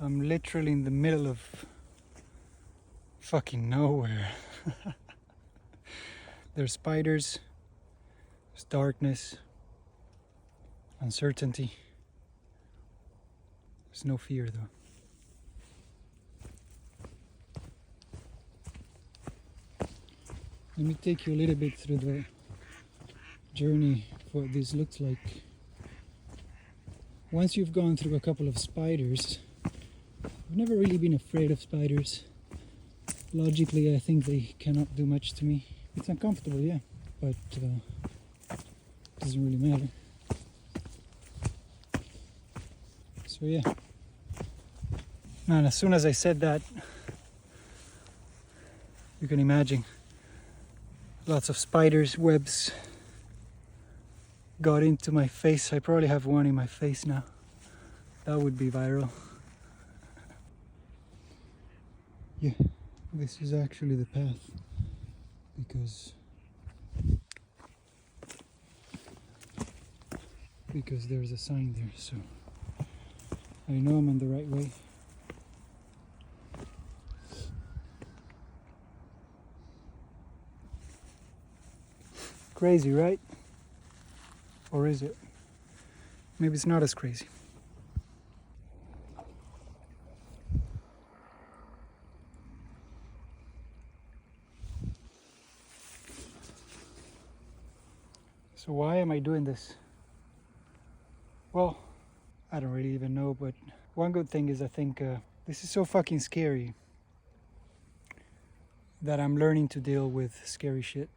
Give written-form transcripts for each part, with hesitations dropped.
I'm literally in the middle of fucking nowhere. There's spiders, there's darkness, uncertainty. There's no fear though. Let me take you a little bit through the journey of what this looks like. Once you've gone through a couple of spiders, I've never really been afraid of spiders. Logically, I think they cannot do much to me. It's uncomfortable, yeah, but it doesn't really matter. So yeah. Man, as soon as I said that, you can imagine lots of spiders' webs got into my face. I probably have one in my face now. That would be viral. Yeah, this is actually the path because there's a sign there, so I know I'm on the right way. Crazy, right? Or is it? Maybe it's not as crazy. So why am I doing this? Well, I don't really even know, but one good thing is I think this is so fucking scary that I'm learning to deal with scary shit.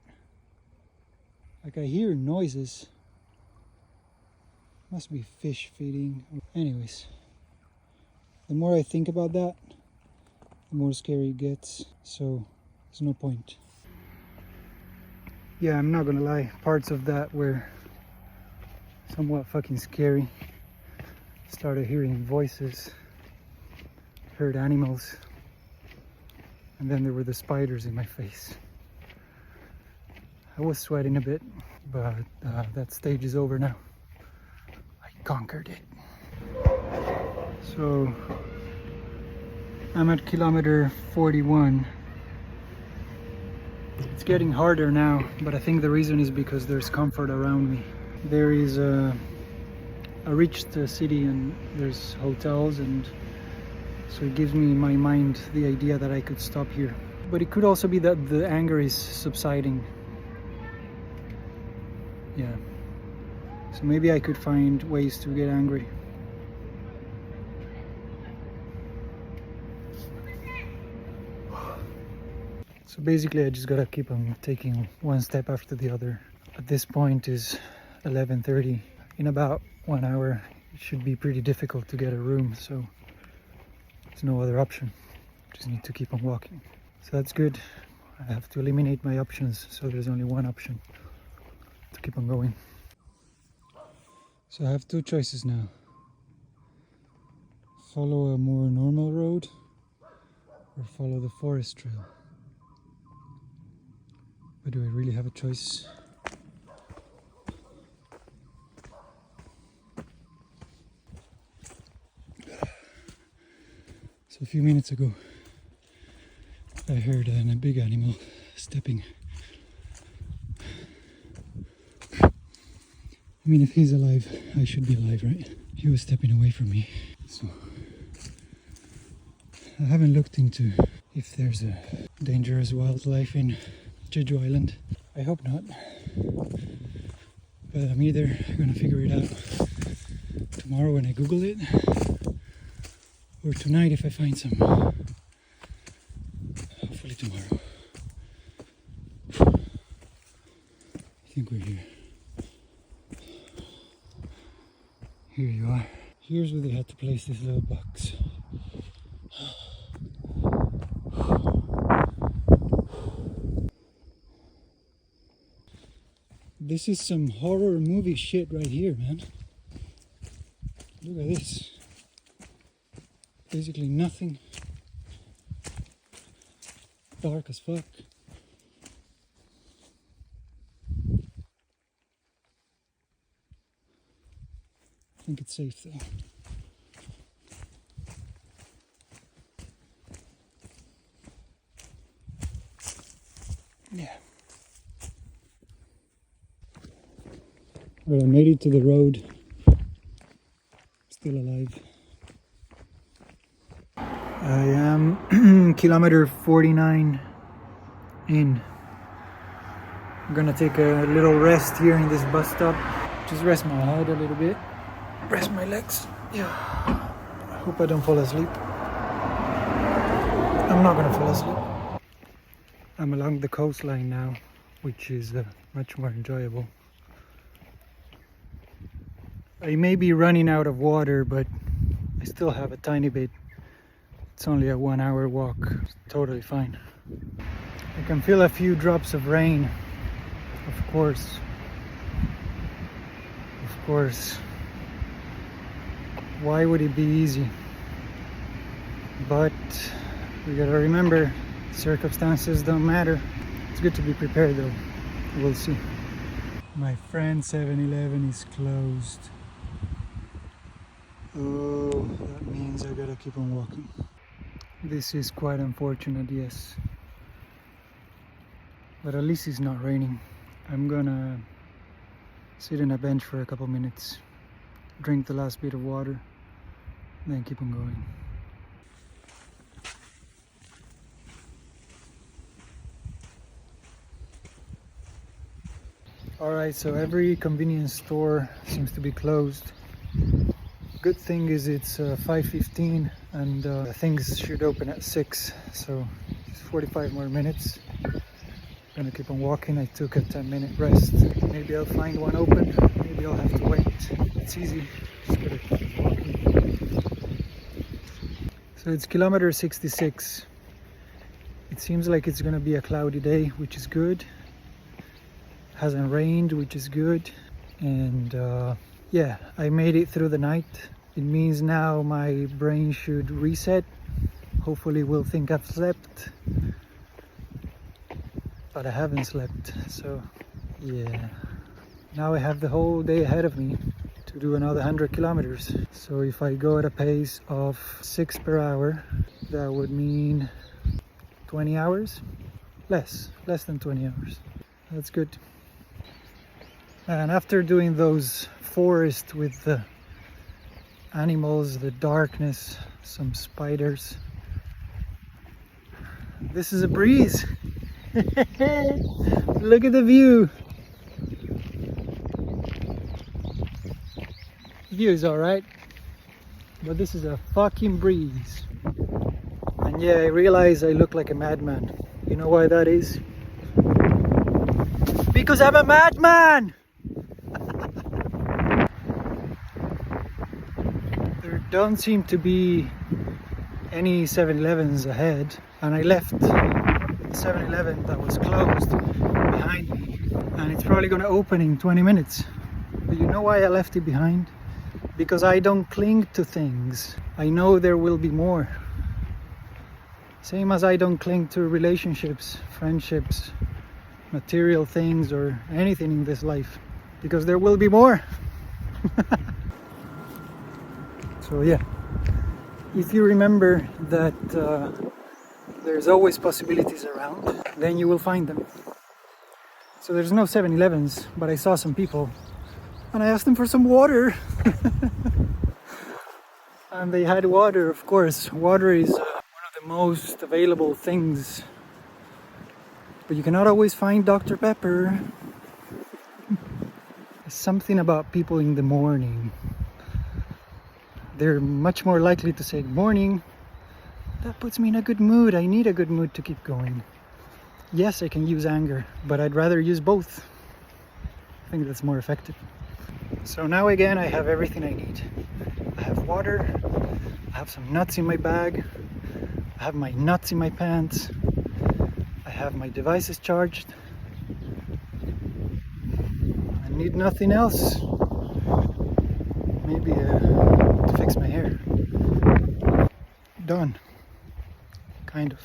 Like I hear noises. Must be fish feeding. Anyways, the more I think about that, the more scary it gets. So there's no point. Yeah, I'm not gonna lie. Parts of that were somewhat fucking scary. Started hearing voices, heard animals, and then there were the spiders in my face. I was sweating a bit, but that stage is over now. I conquered it. So I'm at kilometer 41. It's getting harder now, but I think the reason is because there's comfort around me. There is I reached the city and there's hotels, and so it gives me in my mind the idea that I could stop here. But it could also be that the anger is subsiding. Yeah. So maybe I could find ways to get angry. So basically I just gotta keep on taking one step after the other. At this point is 11:30. In about 1 hour it should be pretty difficult to get a room, so there's no other option. Just need to keep on walking. So that's good. I have to eliminate my options, so there's only one option: to keep on going. So I have two choices now. Follow a more normal road or follow the forest trail. But do I really have a choice? So a few minutes ago I heard a big animal stepping. I mean, if he's alive, I should be alive, right? He was stepping away from me. So I haven't looked into if there's a dangerous wildlife in Jeju Island. I hope not. But I'm either gonna figure it out tomorrow when I Google it, or tonight if I find some. Hopefully tomorrow. I think we're here. Here you are. Here's where they had to place this little box. This is some horror movie shit right here, man. Look at this. Basically nothing. Dark as fuck. I think it's safe though. Well, I made it to the road. Still alive. I am kilometer 49 in. I'm gonna take a little rest here in this bus stop. Just rest my head a little bit. Rest my legs. Yeah. I hope I don't fall asleep. I'm not gonna fall asleep. I'm along the coastline now, which is much more enjoyable. I may be running out of water, but I still have a tiny bit. It's only a 1 hour walk. It's totally fine. I can feel a few drops of rain. Of course. Of course. Why would it be easy? But we gotta remember, circumstances don't matter. It's good to be prepared though. We'll see. My friend 7-Eleven is closed. Oh, that means I gotta keep on walking. This is quite unfortunate, yes. But at least it's not raining. I'm gonna sit on a bench for a couple minutes, drink the last bit of water, then keep on going. Alright, so every convenience store seems to be closed. Good thing is it's 5:15 and things should open at 6, so just 45 more minutes. Gonna keep on walking. I took a 10-minute rest. Maybe I'll find one open, maybe I'll have to wait. It's easy, just gotta keep walking. So it's kilometer 66. It seems like it's gonna be a cloudy day, which is good. Hasn't rained, which is good. And yeah, I made it through the night. It means now my brain should reset. Hopefully we'll think I've slept. But I haven't slept, so yeah. Now I have the whole day ahead of me to do another 100 kilometers. So if I go at a pace of 6 per hour, that would mean 20 hours? Less than 20 hours. That's good. And after doing those forests with the animals, the darkness, some spiders, this is a breeze. Look at the view. The view is alright, but this is a fucking breeze. And yeah, I realize I look like a madman. You know why that is? Because I'm a madman! There don't seem to be any 7-Elevens ahead, and I left 7-Eleven that was closed behind me, and it's probably going to open in 20 minutes. But you know why I left it behind? Because I don't cling to things. I know there will be more. Same as I don't cling to relationships, friendships, material things, or anything in this life, because there will be more. So yeah, if you remember that there's always possibilities around, then you will find them. So there's no 7-Elevens, but I saw some people and I asked them for some water. And they had water, of course. Water is one of the most available things, but you cannot always find Dr. Pepper. There's something about people in the morning. They're much more likely to say good morning. That puts me in a good mood. I need a good mood to keep going. Yes, I can use anger, but I'd rather use both. I think that's more effective. So now again, I have everything I need. I have water, I have some nuts in my bag, I have my nuts in my pants, I have my devices charged. I need nothing else. Maybe to fix my hair. Done. Kind of.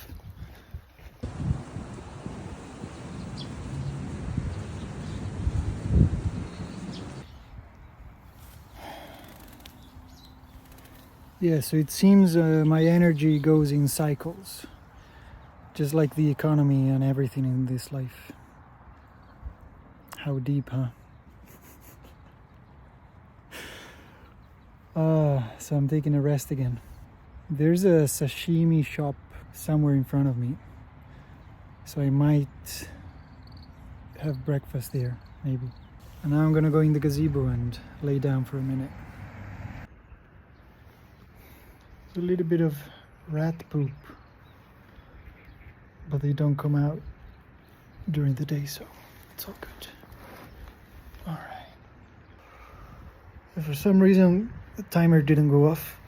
Yeah, so it seems my energy goes in cycles, just like the economy and everything in this life. How deep, huh? So I'm taking a rest again. There's a sashimi shop somewhere in front of me, so I might have breakfast there, maybe. And now I'm gonna go in the gazebo and lay down for a minute. A little bit of rat poop, but they don't come out during the day, so it's all good. All right. If for some reason the timer didn't go off,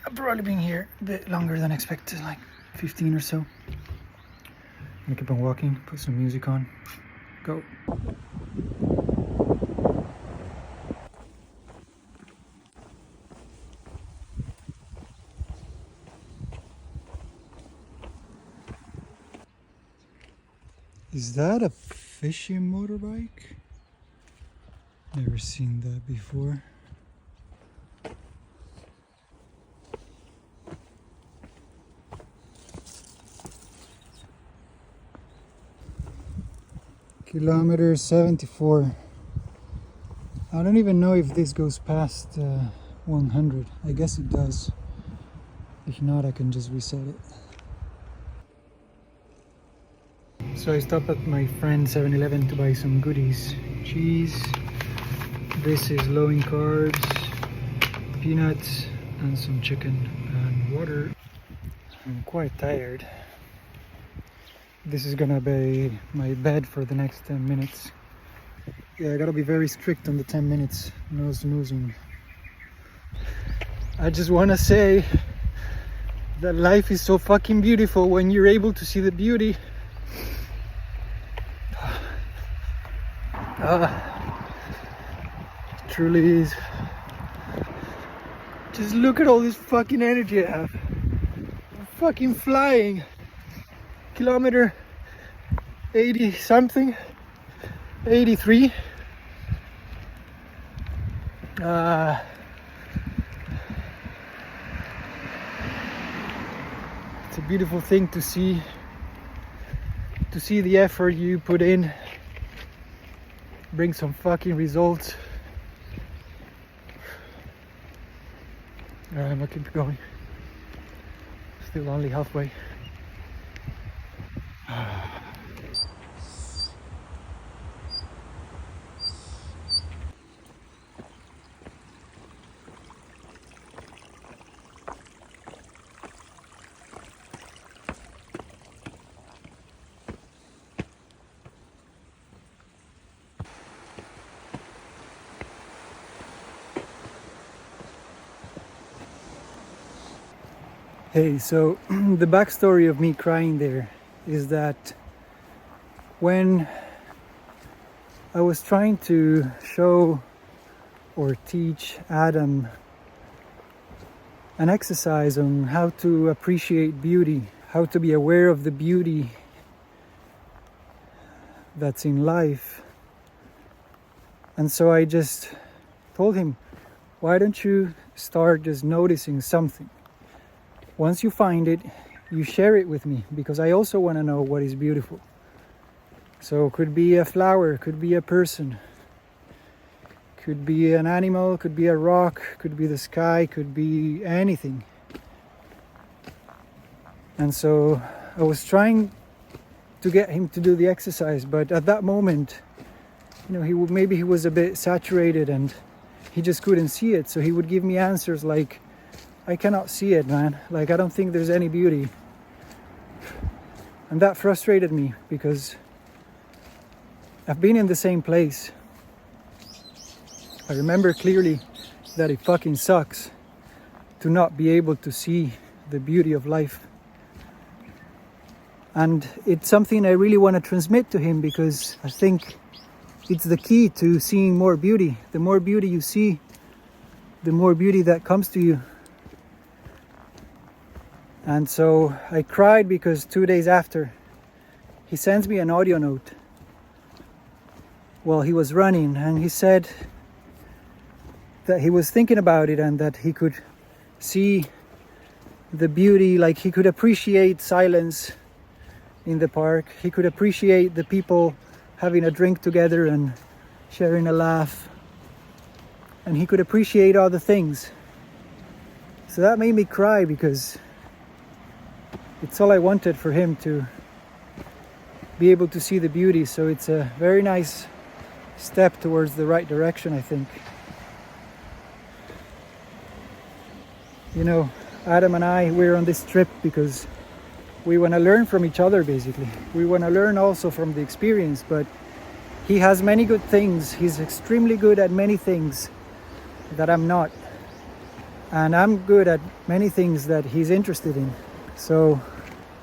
I've probably been here a bit longer than expected, like 15 or so. I'm gonna keep on walking, put some music on, go. Is that a fishing motorbike? Never seen that before. Kilometer 74. I don't even know if this goes past 100. I guess it does. If not, I can just reset it. So I stopped at my friend 7-Eleven to buy some goodies. Cheese. This is low in carbs, peanuts, and some chicken and water. I'm quite tired. This is gonna be my bed for the next 10 minutes. Yeah, I gotta be very strict on the 10 minutes. No snoozing. I just wanna say that life is so fucking beautiful when you're able to see the beauty. Truly is. Just look at all this fucking energy I have. I'm fucking flying. Kilometer 80 something, 83. It's a beautiful thing to see the effort you put in bring some fucking results. Alright, I'm gonna keep going. Still only halfway. Hey, so the backstory of me crying there is that when I was trying to show or teach Adam an exercise on how to appreciate beauty, how to be aware of the beauty that's in life, and so I just told him, why don't you start just noticing something? Once you find it, you share it with me, because I also want to know what is beautiful. So it could be a flower, could be a person, could be an animal, could be a rock, could be the sky, could be anything. And so I was trying to get him to do the exercise, but at that moment, you know, maybe he was a bit saturated and he just couldn't see it. So he would give me answers like, I cannot see it, man. Like, I don't think there's any beauty. And that frustrated me, because I've been in the same place. I remember clearly that it fucking sucks to not be able to see the beauty of life. And it's something I really want to transmit to him, because I think it's the key to seeing more beauty. The more beauty you see, the more beauty that comes to you. And so I cried because 2 days after, he sends me an audio note while he was running, and he said that he was thinking about it and that he could see the beauty, like he could appreciate silence in the park. He could appreciate the people having a drink together and sharing a laugh. and he could appreciate other things. So that made me cry, because it's all I wanted for him, to be able to see the beauty. So it's a very nice step towards the right direction, I think. You know, Adam and I, we're on this trip because we want to learn from each other, basically. We want to learn also from the experience, but he has many good things. He's extremely good at many things that I'm not. And I'm good at many things that he's interested in. So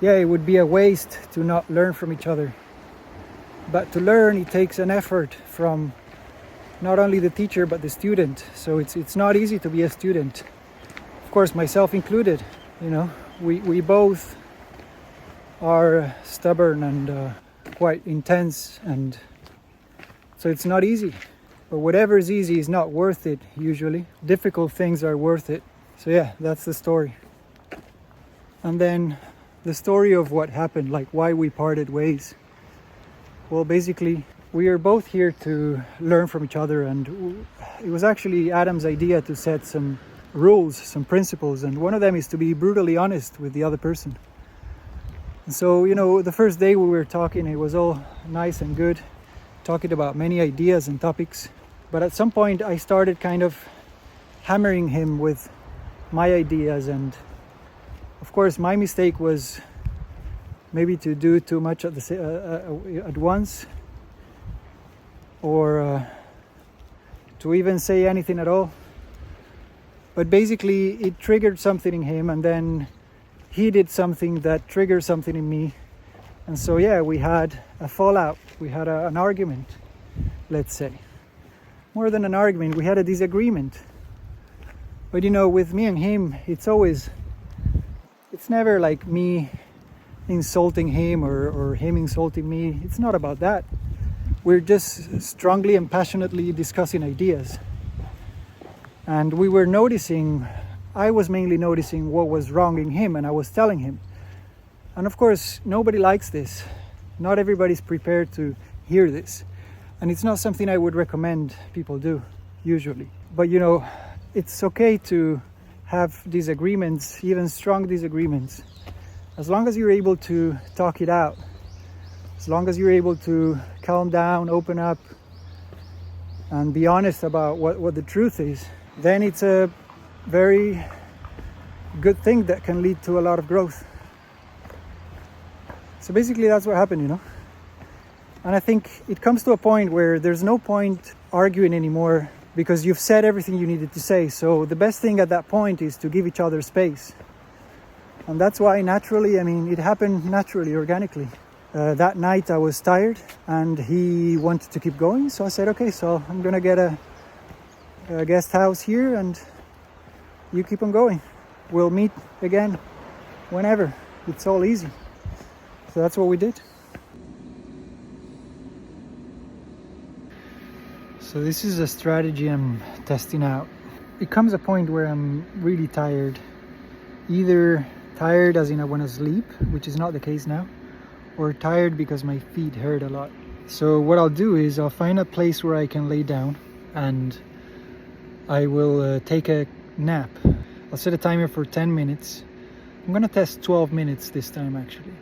yeah, it would be a waste to not learn from each other. But to learn, it takes an effort from not only the teacher but the student. So it's not easy to be a student. Of course, myself included. You know, we both are stubborn and quite intense, and so it's not easy. But whatever is easy is not worth it, usually. Difficult things are worth it. So yeah, that's the story. And then the story of what happened, like why we parted ways. Well, basically, we are both here to learn from each other, and it was actually Adam's idea to set some rules, some principles, and one of them is to be brutally honest with the other person. And so, you know, the first day we were talking, it was all nice and good, talking about many ideas and topics. But at some point I started kind of hammering him with my ideas, and of course my mistake was maybe to do too much at once, or to even say anything at all. But basically it triggered something in him, and then he did something that triggered something in me. And so yeah, we had a fallout, we had an argument, let's say. More than an argument, we had a disagreement. But you know, with me and him, it's never like me insulting him or him insulting me. It's not about that. We're just strongly and passionately discussing ideas. And we were noticing, I was mainly noticing what was wrong in him, and I was telling him. And of course, nobody likes this. Not everybody's prepared to hear this. And it's not something I would recommend people do, usually. But you know, it's okay to have disagreements, even strong disagreements, as long as you're able to talk it out, as long as you're able to calm down, open up, and be honest about what the truth is. Then it's a very good thing that can lead to a lot of growth. So basically that's what happened, you know. And I think it comes to a point where there's no point arguing anymore, because you've said everything you needed to say. So the best thing at that point is to give each other space. And that's why naturally, I mean, it happened naturally, organically. That night I was tired and he wanted to keep going. So I said, okay, so I'm gonna get a guest house here and you keep on going. We'll meet again whenever. It's all easy. So that's what we did. So this is a strategy I'm testing out. It comes a point where I'm really tired. Either tired as in I want to sleep, which is not the case now, or tired because my feet hurt a lot. So what I'll do is I'll find a place where I can lay down and I will take a nap. I'll set a timer for 10 minutes. I'm gonna test 12 minutes this time actually.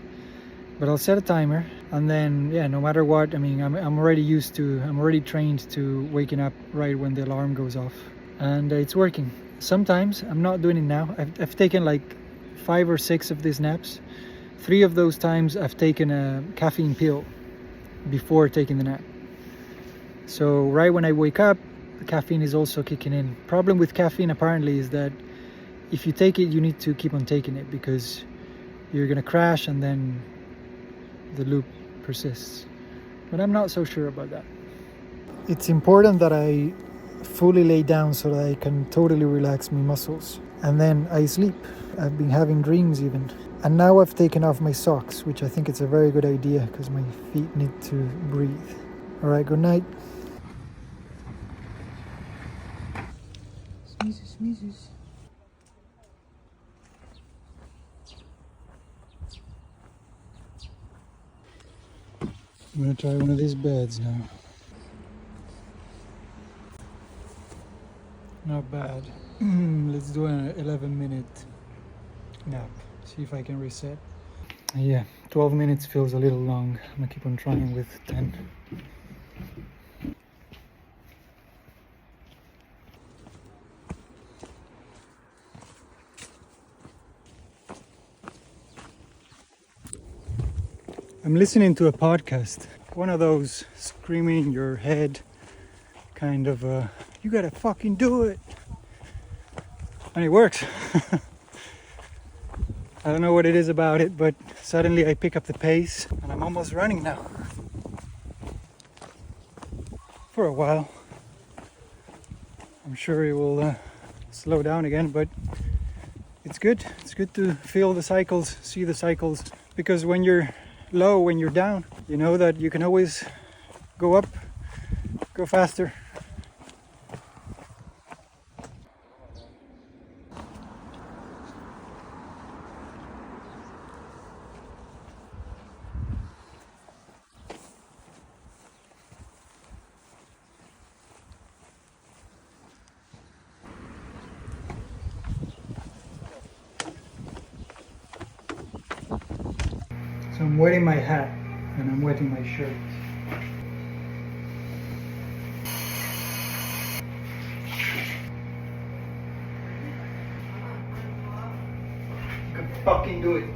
But I'll set a timer, and then yeah, no matter what, I mean, I'm already trained to waking up right when the alarm goes off, and it's working. Sometimes I'm not doing it now. I've taken like 5 or 6 of these naps. 3 of those times I've taken a caffeine pill before taking the nap. So right when I wake up, the caffeine is also kicking in. Problem with caffeine apparently is that if you take it, you need to keep on taking it, because you're gonna crash and then the loop persists. But I'm not so sure about that. It's important that I fully lay down so that I can totally relax my muscles, and then I sleep. I've been having dreams even. And now I've taken off my socks, which I think it's a very good idea because my feet need to breathe. All right, good night. Sneezes, sneezes. I'm gonna try one of these beds now. Not bad. Let's do an 11-minute nap. See if I can reset. Yeah, 12 minutes feels a little long. I'm gonna keep on trying with 10. I'm listening to a podcast. One of those screaming in your head kind of, you gotta fucking do it. And it works. I don't know what it is about it, but suddenly I pick up the pace and I'm almost running now. For a while. I'm sure it will slow down again, but it's good. It's good to feel the cycles, see the cycles, because when you're low, when you're down, you know that you can always go up, go faster. So I'm wetting my hat and I'm wetting my shirt. You can fucking do it.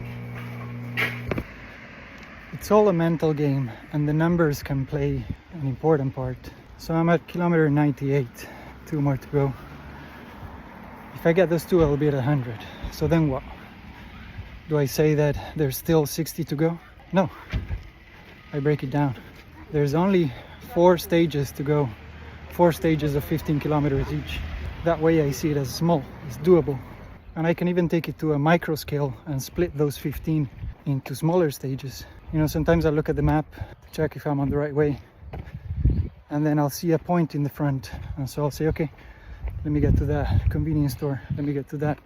It's all a mental game and the numbers can play an important part. So I'm at kilometer 98, 2 more to go. If I get those 2, I'll be at 100. So then what? Do I say that there's still 60 to go? No, I break it down. There's only 4 stages to go, 4 stages of 15 kilometers each. That way I see it as small, it's doable. And I can even take it to a micro scale and split those 15 into smaller stages. You know, sometimes I look at the map to check if I'm on the right way. And then I'll see a point in the front. And so I'll say, okay, let me get to that convenience store. Let me get to that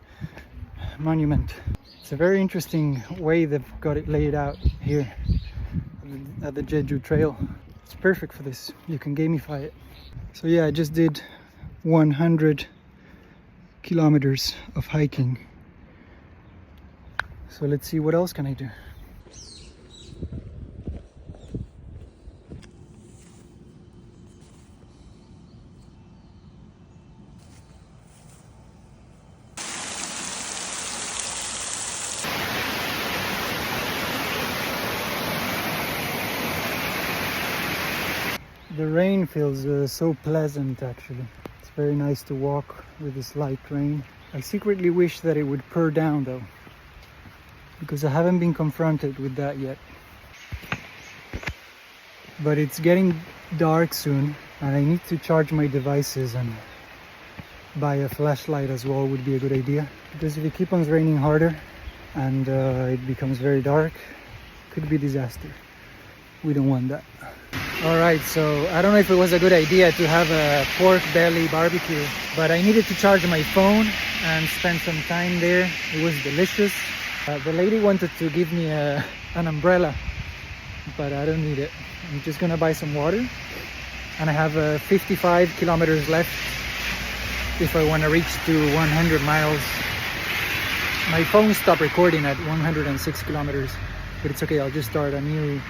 monument. It's a very interesting way they've got it laid out here at the Jeju Trail. It's perfect for this. You can gamify it. So yeah, I just did 100 kilometers of hiking. So let's see what else can I do. The rain feels so pleasant actually. It's very nice to walk with this light rain. I secretly wish that it would pour down though, because I haven't been confronted with that yet. But it's getting dark soon and I need to charge my devices, and buy a flashlight as well would be a good idea, because if it keeps on raining harder and it becomes very dark, it could be a disaster. We don't want that. Alright, so I don't know if it was a good idea to have a pork belly barbecue, but I needed to charge my phone and spend some time there. It was delicious. The lady wanted to give me an umbrella, but I don't need it. I'm just gonna buy some water, and I have 55 kilometers left if I want to reach to 100 miles. My phone stopped recording at 106 kilometers, but it's okay, I'll just start a new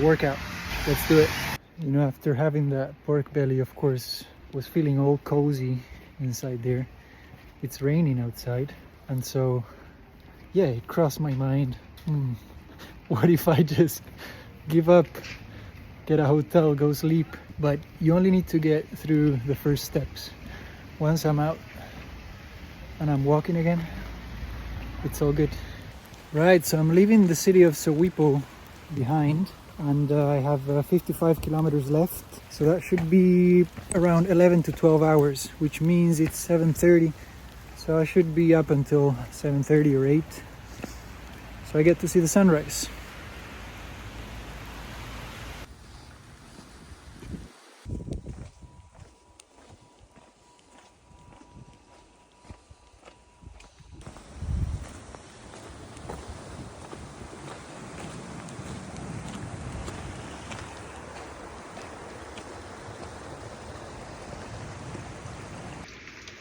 workout. Let's do it. You know, after having that pork belly, of course, was feeling all cozy inside there. It's raining outside, and so yeah, it crossed my mind, what if I just give up, get a hotel, go sleep? But you only need to get through the first steps. Once I'm out and I'm walking again, it's all good. Right, so I'm leaving the city of Soweto behind, and I have 55 kilometers left, so that should be around 11 to 12 hours, which means it's 7:30, so I should be up until 7:30 or 8, so I get to see the sunrise.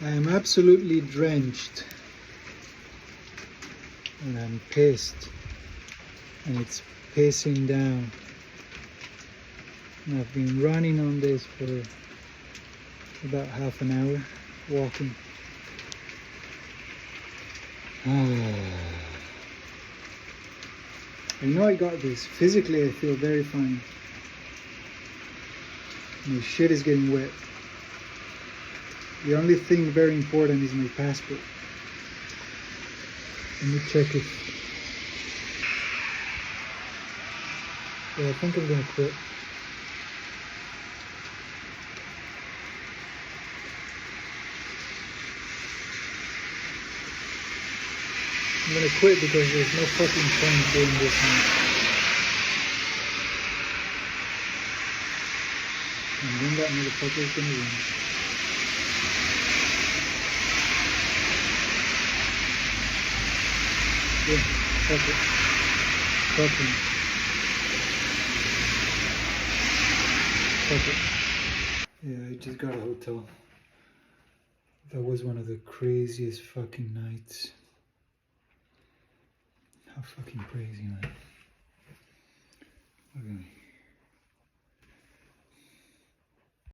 I am absolutely drenched and I'm pissed and it's pissing down. And I've been running on this for about half an hour, walking. I know I got this. Physically I feel very fine. My shit is getting wet. The only thing very important is my passport. Let me check it. Yeah, I think I'm gonna quit. I'm gonna quit because there's no fucking point doing this now. And then that motherfucker is gonna win. Yeah, fuck it. Fuck him. Fuck it. Yeah, I just got a hotel. That was one of the craziest fucking nights. How fucking crazy, man. Look at me.